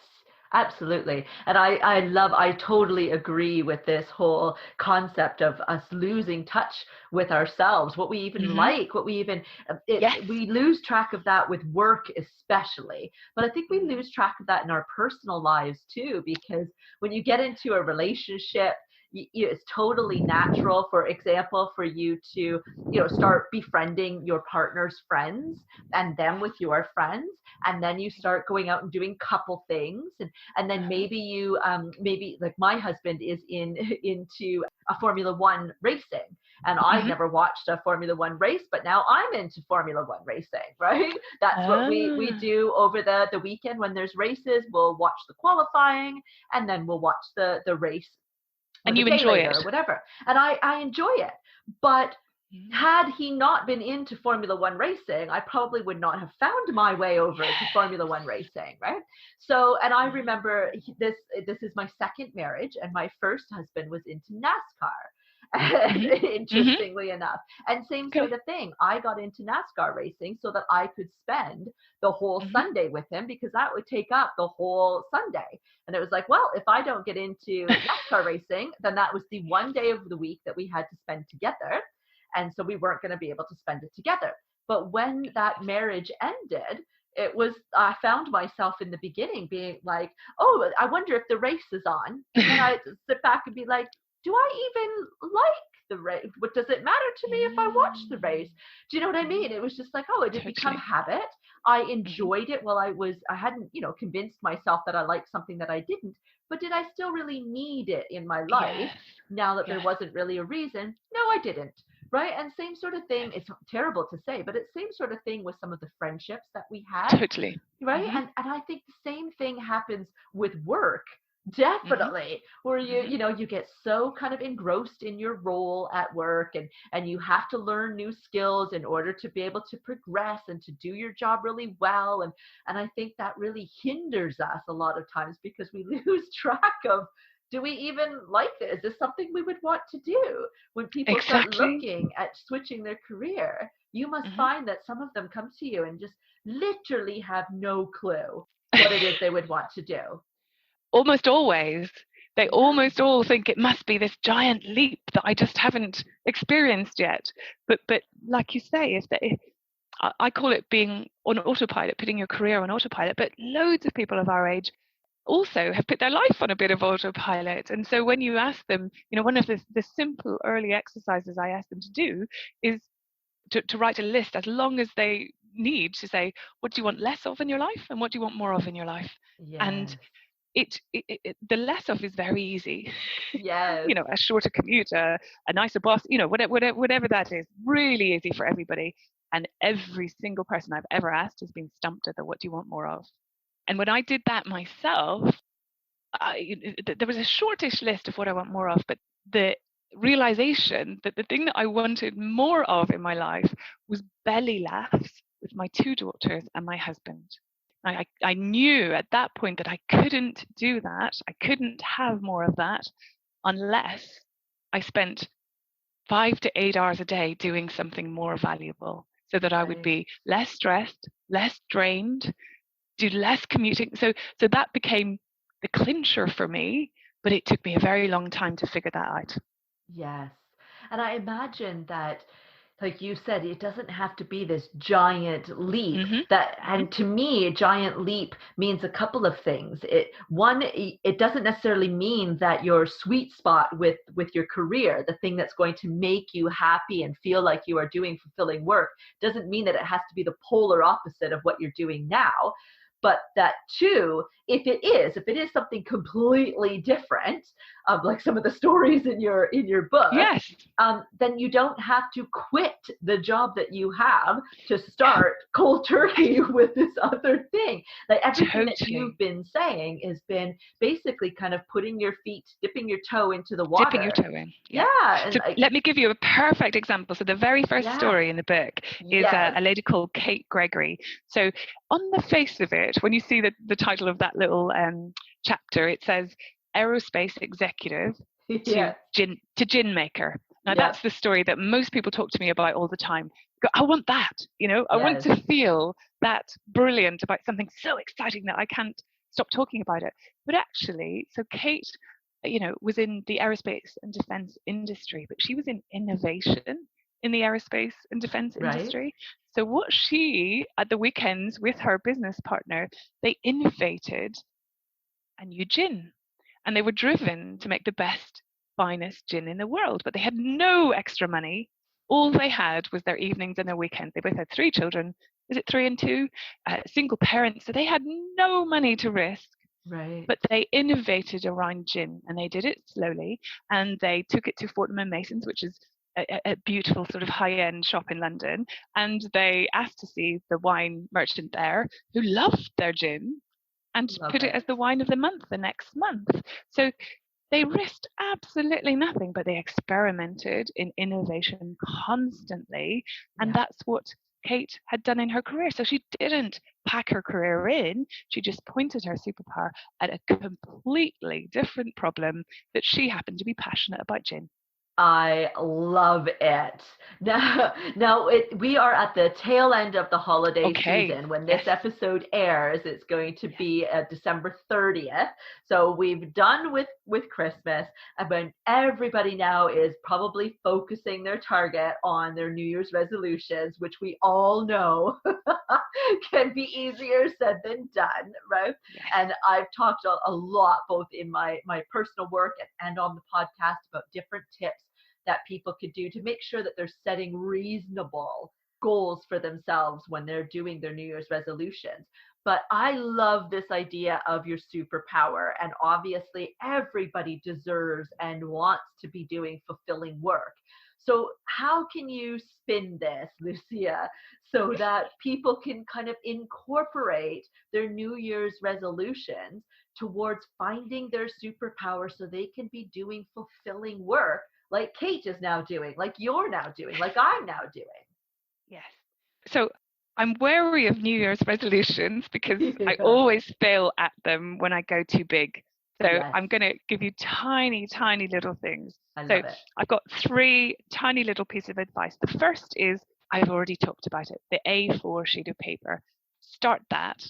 Absolutely. And I totally agree with this whole concept of us losing touch with ourselves, what we even Hmm. like, what we even, Yes. we lose track of that with work, especially. But I think we Hmm. lose track of that in our personal lives too, because when you get into a relationship, it's totally natural, for example, for you to, start befriending your partner's friends and them with your friends. And then you start going out and doing couple things, and then Uh-huh. maybe you maybe like my husband is into a Formula One racing, and I'd Hmm. never watched a Formula One race, but now I'm into Formula One racing, right? That's what we Ah. do over the weekend. When there's races, we'll watch the qualifying, and then we'll watch the race, or And the you day enjoy later, or it. whatever. And I enjoy it. But Mm. had he not been into Formula One racing, I probably would not have found my way over to Formula One Yes. racing, right? So, and I Mhm. remember this is my second marriage, and my first husband was into NASCAR. And Mhm. Mhm. interestingly enough, and same Okay. sort of thing, I got into NASCAR racing so that I could spend the whole Mhm. Sunday with him, because that would take up the whole Sunday. And it was like, well, if I don't get into NASCAR racing, then that was the one day of the week that we had to spend together. And so we weren't going to be able to spend it together. But when that marriage ended, it was, I found myself in the beginning being like, oh, I wonder if the race is on. And then I sit back and be like, do I even like the race? What does it matter to me if I watch the Mm. race? Do you know what I Mhm. mean? It was just like, oh, it had become Totally. habit. I Mhm. enjoyed it while I hadn't, convinced myself that I liked something that I didn't. But did I still really need it in my life Yes. now that there Yes. wasn't really a reason? No, I didn't. Right. And same sort of thing. Yes. It's terrible to say, but it's same sort of thing with some of the friendships that we had. Totally. Right. Mhm. And I think the same thing happens with work. Mhm. Definitely, where you Mhm. you know you get so kind of engrossed in your role at work, and you have to learn new skills in order to be able to progress and to do your job really well. And I think that really hinders us a lot of times, because we lose track of, do we even like this? Is this something we would want to do? When people start Exactly. looking at switching their career, you must Mhm. find that some of them come to you and just literally have no clue what it is they would want to do. Almost always. They Yeah. almost all think it must be this giant leap that I just haven't experienced yet. But like you say, if they, I call it being on autopilot, putting your career on autopilot. But loads of people of our age also have put their life on a bit of autopilot. And so when you ask them, one of the simple early exercises I ask them to do is to write a list as long as they need, to say, what do you want less of in your life and what do you want more of in your life? And Yes. the less of is very easy. Yes. A shorter commute, a nicer boss, whatever that is, really easy for everybody. And every single person I've ever asked has been stumped at the what do you want more of. And when I did that myself, there was a shortish list of what I want more of, but the realization that the thing that I wanted more of in my life was belly laughs with my two daughters and my husband. I knew at that point that I couldn't do that. I couldn't have more of that unless I spent 5 to 8 hours a day doing something more valuable, so that I would Right. be less stressed, less drained, do less commuting. So that became the clincher for me, but it took me a very long time to figure that out. Yes. And I imagine that, like you said, it doesn't have to be this giant leap. Mhm. That, Mhm. and to me, a giant leap means a couple of things. It doesn't necessarily mean that your sweet spot with your career, the thing that's going to make you happy and feel like you are doing fulfilling work, doesn't mean that it has to be the polar opposite of what you're doing now. But that too, if it is something completely different, like some of the stories in your book, Yes. then you don't have to quit the job that you have to Yeah. start cold Yes. turkey with this other thing. Like everything that you've Totally. been saying has been basically kind of putting your feet, dipping your toe into the Dipping your water. toe in. Yeah. Yeah, and So let me give you a perfect example. So the very first yeah, story in the book is yes, a lady called Kate Gregory. So on the face of it, when you see the title of that little chapter, it says aerospace executive to yes, gin maker. Now yeah, that's the story that most people talk to me about all the time. I want that. I want yes, to feel that brilliant about something so exciting that I can't stop talking about it. But actually, so Kate, was in the aerospace and defense industry, but she was in innovation in the aerospace and defense Right. industry. So what she, at the weekends with her business partner, they innovated a new gin, and they were driven to make the best, finest gin in the world, but they had no extra money. All they had was their evenings and their weekends. They both had 3 children. Is it 3 and 2? Single parents. So they had no money to risk. Right. But they innovated around gin, and they did it slowly, and they took it to Fortnum and Mason's, which is a beautiful sort of high-end shop in London, and they asked to see the wine merchant there, who loved their gin, and Love put it as the wine of the month the next month. So they risked absolutely nothing, but they experimented in innovation constantly. And Yeah. that's what Kate had done in her career. So she didn't pack her career in, she just pointed her superpower at a completely different problem that she happened to be passionate about gin. I love it. Now we are at the tail end of the holiday Okay. season. When this Yes. episode airs, it's going to Yes. be December 30th. So we've done with Christmas, and everybody now is probably focusing their target on their New Year's resolutions, which we all know can be easier said than done, right? Yes. And I've talked a lot, both in my personal work and on the podcast, about different tips that people could do to make sure that they're setting reasonable goals for themselves when they're doing their New Year's resolutions. But I love this idea of your superpower. And obviously, everybody deserves and wants to be doing fulfilling work. So, how can you spin this, Lucia, so that people can kind of incorporate their New Year's resolutions towards finding their superpower so they can be doing fulfilling work like Kate is now doing, like you're now doing, like I'm now doing? Yes. So I'm wary of New Year's resolutions because I Yeah. always fail at them when I go too big. So Yes. I'm going to give you tiny, tiny little things. I So love it. I've got 3 tiny little pieces of advice. The first is, I've already talked about it, the A4 sheet of paper. Start that,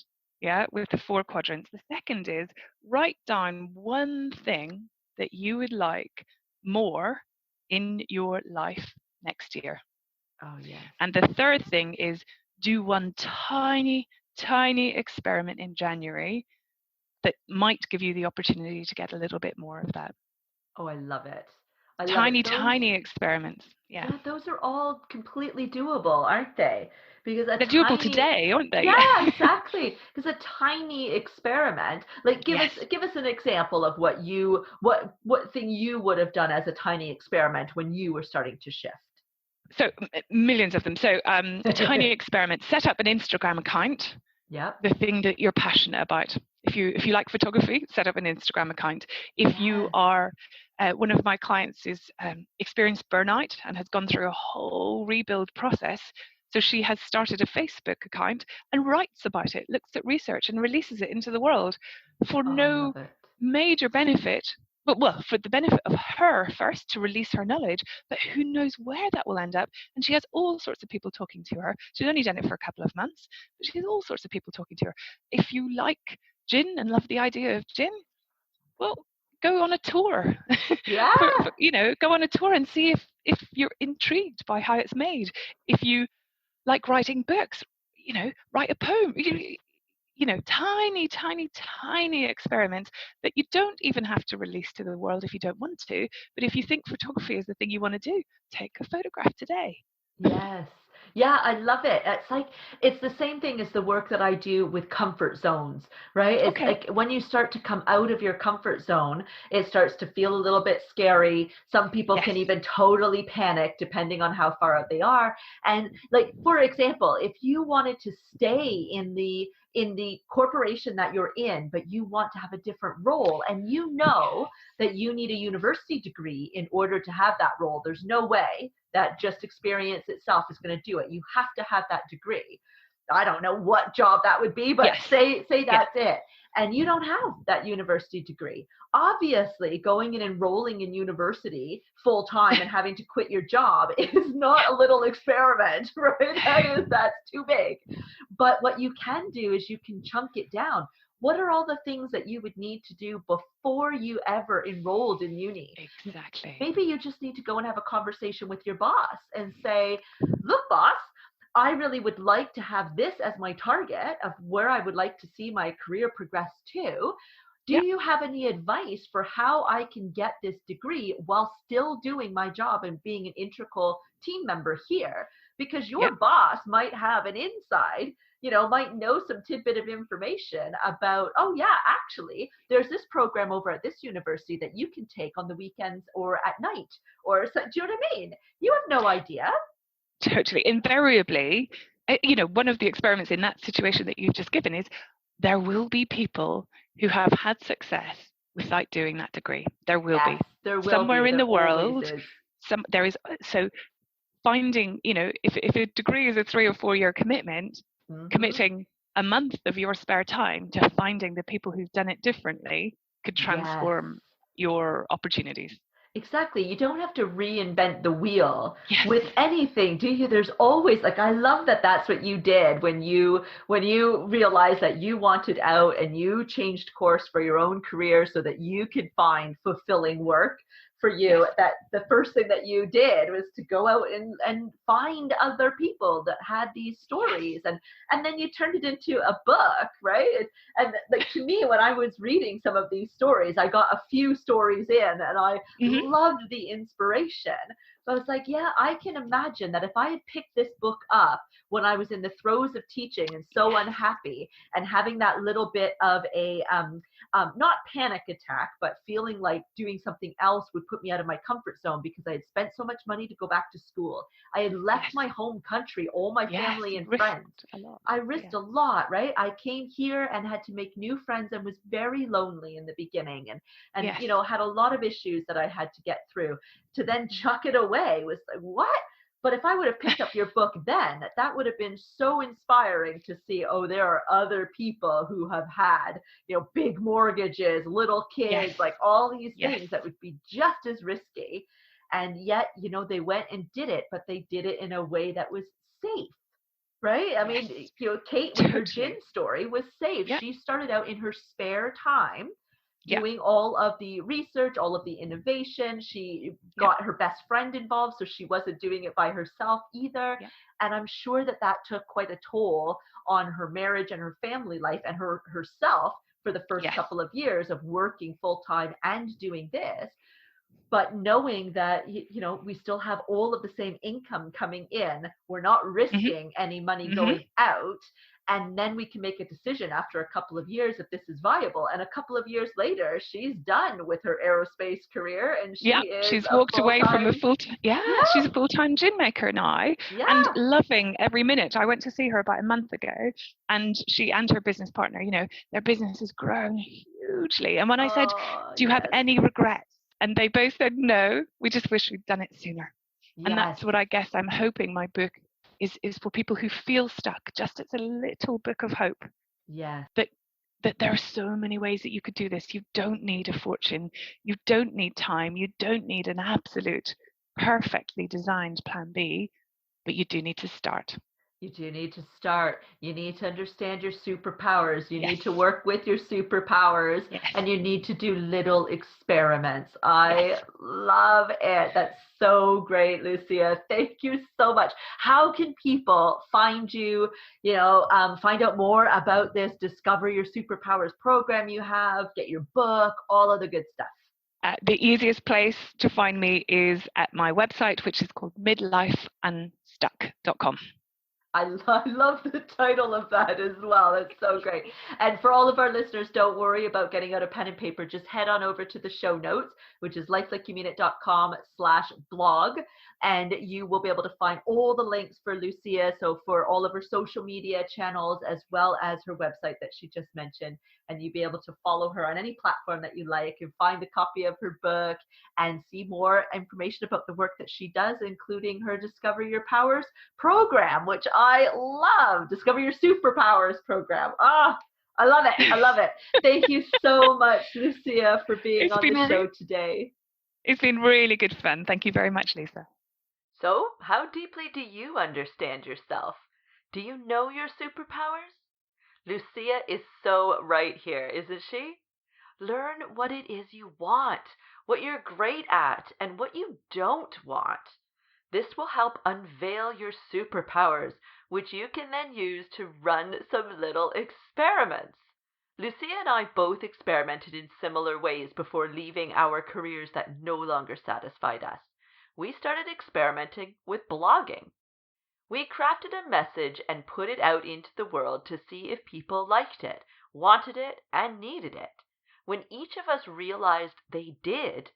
with the 4 quadrants. The second is, write down one thing that you would like more in your life next year. Oh, yes. And the third thing is, do one tiny, tiny experiment in January that might give you the opportunity to get a little bit more of that. Oh, I love it. I love Tiny, it. tiny experiments. Yeah. Those are all completely doable, aren't they? Because They're doable today, aren't they? Yeah, exactly. Because a tiny experiment, like give Yes. us an example of what thing you would have done as a tiny experiment when you were starting to shift. So millions of them. So a tiny experiment, set up an Instagram account. Yep. The thing that you're passionate about. If you like photography, set up an Instagram account. If you Yes. are one of my clients is experienced burnout and has gone through a whole rebuild process. So she has started a Facebook account and writes about it, looks at research and releases it into the world for Oh, I no love it. major benefit, but well, for the benefit of her first to release her knowledge, but who knows where that will end up. And she has all sorts of people talking to her. She's only done it for a couple of months, but she has all sorts of people talking to her. If you like gin and love the idea of gin, well, go on a tour. Yeah. Go on a tour and see if you're intrigued by how it's made. If you like writing books, write a poem. Tiny, tiny, tiny experiments that you don't even have to release to the world if you don't want to. But if you think photography is the thing you want to do, take a photograph today. Yes. Yeah, I love it. It's the same thing as the work that I do with comfort zones, right? It's Okay. like when you start to come out of your comfort zone, it starts to feel a little bit scary. Some people can Yes. even totally panic depending on how far out they are. And like, for example, if you wanted to stay in the corporation that you're in, but you want to have a different role, and you know that you need a university degree in order to have that role, there's no way that just experience itself is going to do it. You have to have that degree. I don't know what job that would be, but Yes. say that's it. and you don't have that university degree. Obviously, going and enrolling in university full time and having to quit your job is not a little experiment, right? That's too big. But what you can do is you can chunk it down. What are all the things that you would need to do before you ever enrolled in uni? Exactly. Maybe you just need to go and have a conversation with your boss and say, look, boss, I really would like to have this as my target of where I would like to see my career progress to. Do Yeah. you have any advice for how I can get this degree while still doing my job and being an integral team member here? Because your Yeah. boss might have an inside, might know some tidbit of information about, oh yeah, actually, there's this program over at this university that you can take on the weekends or at night. Or, so, do you know what I mean? You have no idea. Totally. Invariably, one of the experiments in that situation that you've just given is there will be people who have had success without doing that degree. There will be. There will somewhere be. in There the world. is. There is. So finding, if a degree is a 3 or 4 year commitment, committing a month of your spare time to finding the people who've done it differently could transform your opportunities. Exactly. You don't have to reinvent the wheel with anything, do you? There's always, like, I love that that's what you did when you realized that you wanted out and you changed course for your own career so that you could find fulfilling work for you. That the first thing that you did was to go out and find other people that had these stories, and then you turned it into a book, right? And like, to me, when I was reading some of these stories, I got a few stories in and I loved the inspiration. So I was like, yeah, I can imagine that if I had picked this book up when I was in the throes of teaching and so unhappy and having that little bit of a not panic attack, but feeling like doing something else would put me out of my comfort zone because I had spent so much money to go back to school. I had left my home country, all my family and friends. I risked a lot, right? I came here and had to make new friends and was very lonely in the beginning, and had a lot of issues that I had to get through. To then chuck it away was like, what? But if I would have picked up your book then, that would have been so inspiring to see, oh, there are other people who have had, big mortgages, little kids, like all these things that would be just as risky. And yet, they went and did it, but they did it in a way that was safe, right? I mean, Kate with her gin story was safe. She started out in her spare time doing all of the research, all of the innovation. She got her best friend involved, so she wasn't doing it by herself either. And I'm sure that took quite a toll on her marriage and her family life and herself for the first couple of years of working full time and doing this. But knowing that, we still have all of the same income coming in, we're not risking any money going out. And then we can make a decision after a couple of years if this is viable. And a couple of years later, she's done with her aerospace career, and she's walked away from a full-time. She's a full-time gin maker now, and loving every minute. I went to see her about a month ago, and she and her business partner, their business has grown hugely. And when I said, "Do you have any regrets?" And they both said, "No, we just wish we'd done it sooner." And that's what I guess I'm hoping my book is for people who feel stuck. Just it's a little book of hope. That there are so many ways that you could do this. You don't need a fortune. You don't need time. You don't need an absolute perfectly designed plan B, but you do need to start. You do need to start. You need to understand your superpowers. You need to work with your superpowers, and you need to do little experiments. I love it. That's so great, Lucia. Thank you so much. How can people find you, find out more about this Discover Your Superpowers program you have, get your book, all of the good stuff? The easiest place to find me is at my website, which is called midlifeunstuck.com. I love the title of that as well. That's so great. And for all of our listeners, don't worry about getting out a pen and paper. Just head on over to the show notes, which is lifelikeyoumeanit.com/blog. And you will be able to find all the links for Lucia. So for all of her social media channels, as well as her website that she just mentioned. And you'll be able to follow her on any platform that you like and find a copy of her book and see more information about the work that she does, including her Discover Your Powers program, which I love. Discover Your Superpowers program. I love it. I love it. Thank you so much, Lucia, for being on the show today. It's been really good fun. Thank you very much, Lisa. So, how deeply do you understand yourself? Do you know your superpowers? Lucia is so right here, isn't she? Learn what it is you want, what you're great at, and what you don't want. This will help unveil your superpowers, which you can then use to run some little experiments. Lucia and I both experimented in similar ways before leaving our careers that no longer satisfied us. We started experimenting with blogging. We crafted a message and put it out into the world to see if people liked it, wanted it, and needed it. When each of us realized they did,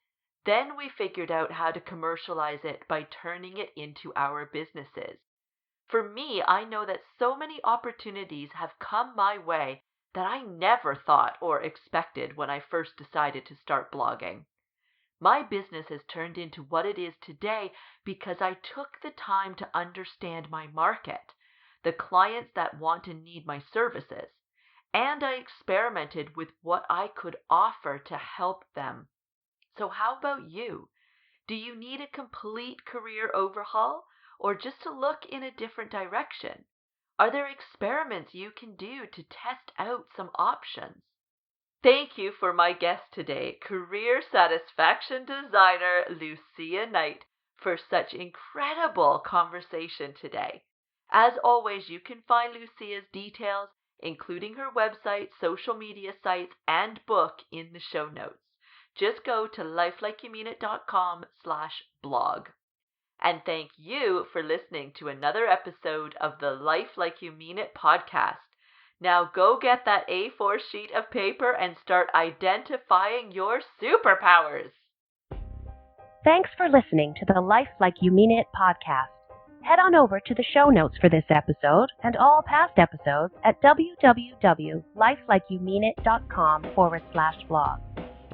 then we figured out how to commercialize it by turning it into our businesses. For me, I know that so many opportunities have come my way that I never thought or expected when I first decided to start blogging. My business has turned into what it is today because I took the time to understand my market, the clients that want and need my services, and I experimented with what I could offer to help them. So how about you? Do you need a complete career overhaul or just to look in a different direction? Are there experiments you can do to test out some options? Thank you for my guest today, career satisfaction designer Lucia Knight, for such incredible conversation today. As always, you can find Lucia's details, including her website, social media sites, and book in the show notes. Just go to lifelikeyoumeanit.com/blog. And thank you for listening to another episode of the Life Like You Mean It podcast. Now go get that A4 sheet of paper and start identifying your superpowers. Thanks for listening to the Life Like You Mean It podcast. Head on over to the show notes for this episode and all past episodes at www.lifelikeyoumeanit.com/blog.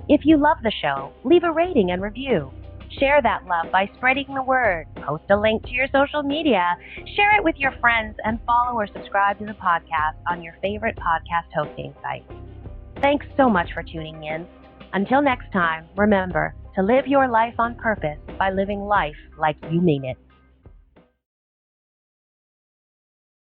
If you love the show, leave a rating and review. Share that love by spreading the word, post a link to your social media, share it with your friends, and follow or subscribe to the podcast on your favorite podcast hosting site. Thanks so much for tuning in. Until next time, remember to live your life on purpose by living life like you mean it.